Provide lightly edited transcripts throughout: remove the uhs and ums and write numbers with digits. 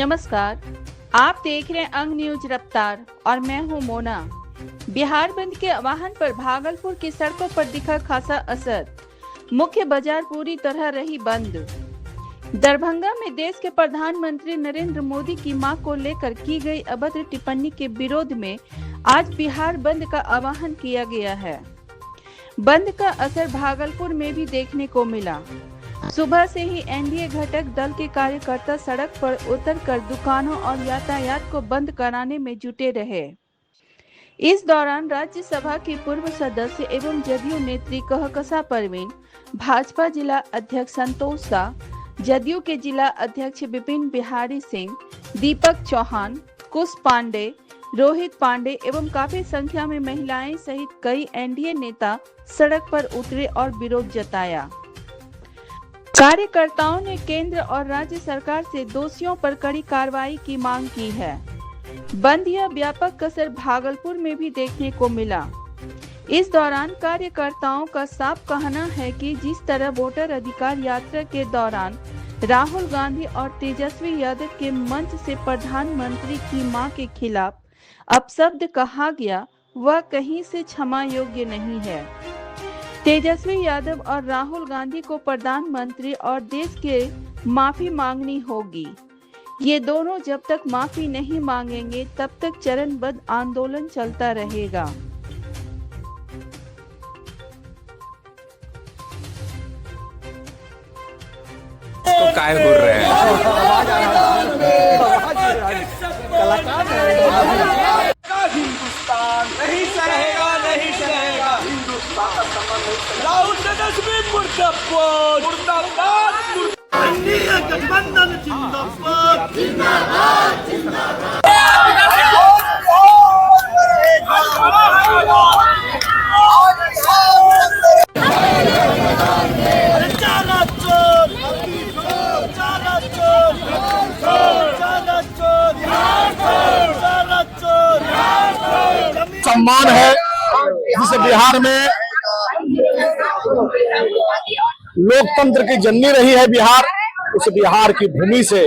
नमस्कार, आप देख रहे हैं अंग न्यूज रफ्तार और मैं हूं मोना। बिहार बंद के आह्वान पर भागलपुर की सड़कों पर दिखा खासा असर। मुख्य बाजार पूरी तरह रही बंद। दरभंगा में देश के प्रधानमंत्री नरेंद्र मोदी की मां को लेकर की गई अभद्र टिप्पणी के विरोध में आज बिहार बंद का आह्वान किया गया है। बंद का असर भागलपुर में भी देखने को मिला। सुबह से ही एनडीए घटक दल के कार्यकर्ता सड़क पर उतरकर दुकानों और यातायात को बंद कराने में जुटे रहे। इस दौरान राज्यसभा की पूर्व सदस्य एवं जदयू नेत्री कहकशा परवीन, भाजपा जिला अध्यक्ष संतोष शाह, जदयू के जिला अध्यक्ष विपिन बिहारी सिंह, दीपक चौहान, कुश पांडे, रोहित पांडे एवं काफी संख्या में महिलाएं सहित कई एनडीए नेता सड़क पर उतरे और विरोध जताया। कार्यकर्ताओं ने केंद्र और राज्य सरकार से दोषियों पर कड़ी कार्रवाई की मांग की है। बंद या व्यापक असर भागलपुर में भी देखने को मिला। इस दौरान कार्यकर्ताओं का साफ कहना है कि जिस तरह वोटर अधिकार यात्रा के दौरान राहुल गांधी और तेजस्वी यादव के मंच से प्रधानमंत्री की मां के खिलाफ अपशब्द कहा गया, वह कहीं से क्षमा योग्य नहीं है। तेजस्वी यादव और राहुल गांधी को प्रधानमंत्री और देश के माफी मांगनी होगी। ये दोनों जब तक माफी नहीं मांगेंगे तब तक चरणबद्ध आंदोलन चलता रहेगा। तो काय बोल रहे हैं? हिंदुस्तान नहीं सहेगा, नहीं सहेगा। हिंदुस्तान राहुल तेजस्वी मुर्दाबाद, मुर्दाबाद, एनडीए गठबंधन जिंदाबाद, जिंदाबाद, जिंदाबाद। सम्मान है जिसे बिहार में लोकतंत्र की जननी रही है। बिहार, उस बिहार की भूमि से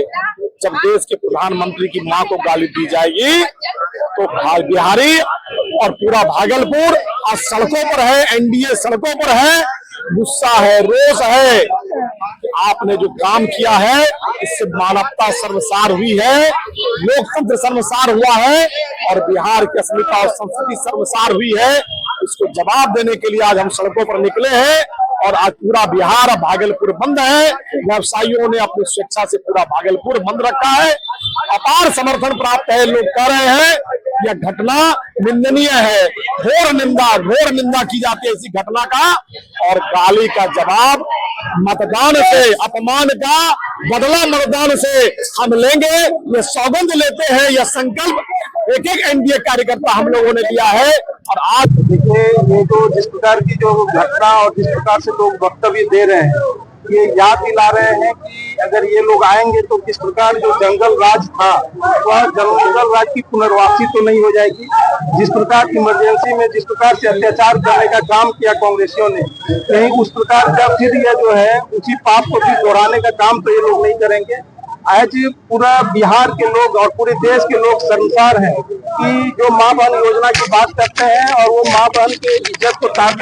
जब देश के प्रधानमंत्री की मां को गाली दी जाएगी तो बिहारी और पूरा भागलपुर आज सड़कों पर है, एनडीए सड़कों पर है। गुस्सा है, रोष है कि आपने जो काम किया है इससे मानवता सर्वसार हुई है, लोकतंत्र सर्वसार हुआ है और बिहार की अस्मिता और संस्कृति सर्वसार हुई है। इसको जवाब देने के लिए आज हम सड़कों पर निकले हैं और आज पूरा बिहार और भागलपुर बंद है। व्यवसायियों ने अपनी स्वेच्छा से पूरा भागलपुर बंद रखा है। अपार समर्थन प्राप्त है। लोग कह रहे हैं यह घटना निंदनीय है, घोर निंदा की जाती है इसी घटना का और गाली का जवाब मतदान से, अपमान का बदला मतदान से हम लेंगे। ये सौगंध लेते हैं, यह संकल्प एक एक एनडीए कार्यकर्ता हम लोगों ने लिया है। और आज देखिए, ये तो जिस प्रकार की जो घटना और जिस प्रकार से लोग वक्तव्य दे रहे हैं, ये याद दिला रहे हैं कि अगर ये लोग आएंगे तो किस प्रकार जो जंगल राज था वह जंगल राज की पुनर्वासी तो नहीं हो जाएगी। जिस प्रकार इमरजेंसी में जिस प्रकार से अत्याचार करने का काम किया कांग्रेसियों ने, कहीं उस प्रकार का फिर यह जो है उसी पाप को भी दोहराने का काम तो ये लोग नहीं करेंगे। आज पूरा बिहार के लोग और पूरे देश के लोग शर्मसार हैं कि जो माँ बहन योजना की बात करते हैं और वो माँ बहन के इज्जत को तार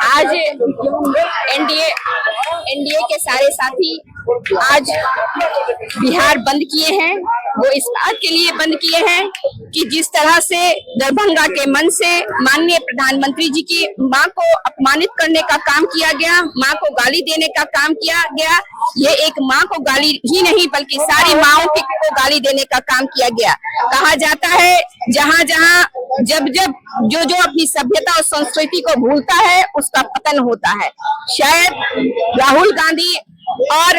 आज एनडीए के सारे साथी आज बिहार बंद किए हैं। वो इस बात के लिए बंद किए हैं कि जिस तरह से दरभंगा के मन से माननीय प्रधानमंत्री जी की मां को अपमानित करने का काम किया गया, मां को गाली देने का काम किया गया। ये एक मां को गाली ही नहीं बल्कि सारी माओं को गाली देने का काम किया गया। कहा जाता है जहां जहां जब जो अपनी सभ्यता और संस्कृति को भूलता है उसका पतन होता है। शायद राहुल गांधी और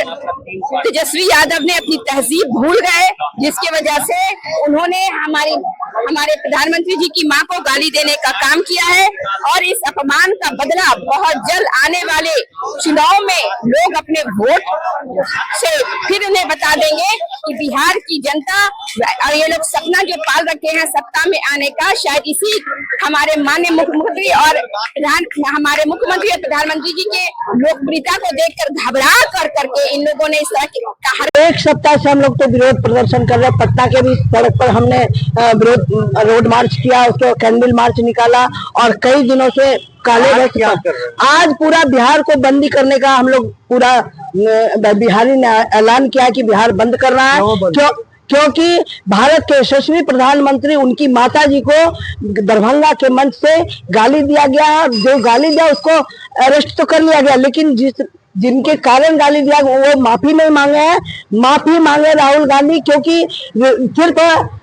तेजस्वी यादव ने अपनी तहजीब भूल गए, जिसकी वजह से उन्होंने हमारे प्रधानमंत्री जी की मां को गाली देने का काम किया है और इस अपमान का बदला बहुत जल्द आने वाले चुनाव में लोग अपने वोट से फिर उन्हें बता देंगे कि बिहार की जनता और ये लोग सपना जो पाल रखे हैं सत्ता में आने का, शायद इसी हमारे माननीय मुख्यमंत्री और हमारे मुख्यमंत्री और प्रधानमंत्री जी के लोकप्रियता को देखकर घबरा कर करके इन लोगों ने इस तरह की एक सप्ताह से हम लोग तो विरोध प्रदर्शन कर रहे हैं। पटना के भी सड़क पर हमने विरोध रोड मार्च किया, उसके कैंडल मार्च निकाला और कई दिनों से काले रथ आज पूरा बिहार को बंदी करने का हम लोग पूरा बिहारी ने ऐलान किया कि बिहार बंद कर रहा है। क्योंकि भारत के यशस्वी प्रधानमंत्री उनकी माता जी को दरभंगा के मंच से गाली दिया गया, जो गाली दिया उसको अरेस्ट तो कर लिया गया, लेकिन जिनके कारण गाली दिया वो माफी नहीं मांगे हैं। माफी मांगे राहुल गांधी, क्योंकि सिर्फ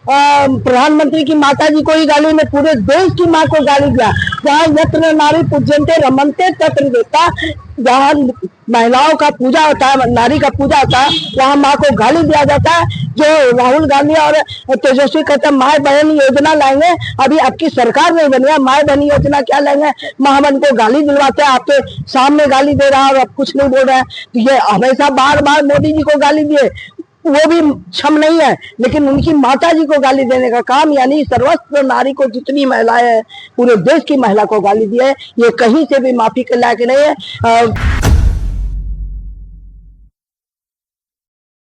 प्रधानमंत्री की माता जी को ही गाली नहीं, पूरे देश की माँ को गाली दिया। जहाँ यत्र नारी पूज्यन्ते रमन्ते तत्र देवता, जहाँ महिलाओं का पूजा होता है, नारी का पूजा होता है, वहाँ माँ को गाली दिया जाता है। जो राहुल गांधी और तेजस्वी कहते हैं माँ बहन योजना लाएंगे, अभी आपकी सरकार नहीं बनी है, माँ बहन योजना क्या लाएंगे? माँ बहन को गाली दिलवाते हैं, आपके सामने गाली दे रहा है और आप कुछ नहीं बोल रहे हैं। तो ये हमेशा बार बार मोदी जी को गाली दिए, वो भी क्षम नहीं है, लेकिन उनकी माता जी को गाली देने का काम, यानी सर्वस्व नारी को जितनी महिलाएं हैं पूरे देश की महिला को गाली दी है, ये कहीं से भी माफी के लायक नहीं है।